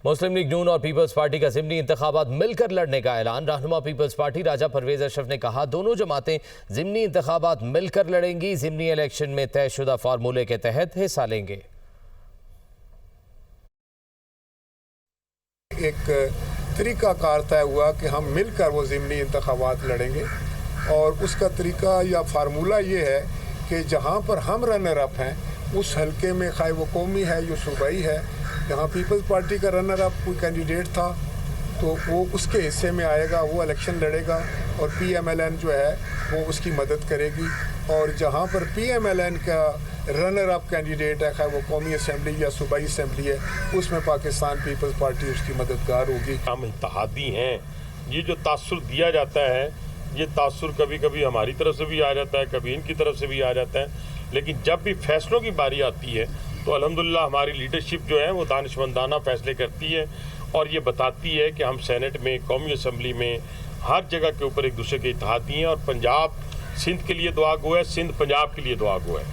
مسلم league نون اور Peoples party کا ضمنی انتخابات مل کر لڑنے کا اعلان۔ رہنما پیپلز پارٹی راجہ پرویز اشرف نے کہا دونوں جماعتیں ضمنی انتخابات مل کر لڑیں گی، ضمنی الیکشن میں طے شدہ فارمولے کے تحت حصہ لیں گے۔ ایک طریقہ کار طے ہوا کہ ہم مل کر وہ ضمنی انتخابات لڑیں گے، اور اس کا طریقہ یا فارمولہ یہ ہے کہ جہاں پر ہم رنر اپ ہیں اس حلقے میں، خواہ وہ قومی ہے یا صوبائی ہے، جہاں پیپلز پارٹی کا رنر اپ کوئی کینڈیڈیٹ تھا تو وہ اس کے حصے میں آئے گا، وہ الیکشن لڑے گا، اور پی ایم ایل این جو ہے وہ اس کی مدد کرے گی۔ اور جہاں پر پی ایم ایل این کا رنر اپ کینڈیڈیٹ ہے، خواہ وہ قومی اسمبلی یا صوبائی اسمبلی ہے، اس میں پاکستان پیپلز پارٹی اس کی مددگار ہوگی۔ ہم اتحادی ہیں، یہ جو تاثر دیا جاتا ہے یہ تاثر کبھی کبھی ہماری طرف سے بھی آ جاتا ہے، کبھی ان کی طرف سے بھی آ جاتا ہے، لیکن جب بھی فیصلوں کی باری آتی ہے تو الحمدللہ ہماری لیڈرشپ جو ہے وہ دانشمندانہ فیصلے کرتی ہے، اور یہ بتاتی ہے کہ ہم سینٹ میں، قومی اسمبلی میں، ہر جگہ کے اوپر ایک دوسرے کے اتحادی ہیں، اور پنجاب سندھ کے لیے دعا گو ہے، سندھ پنجاب کے لیے دعا گو ہے۔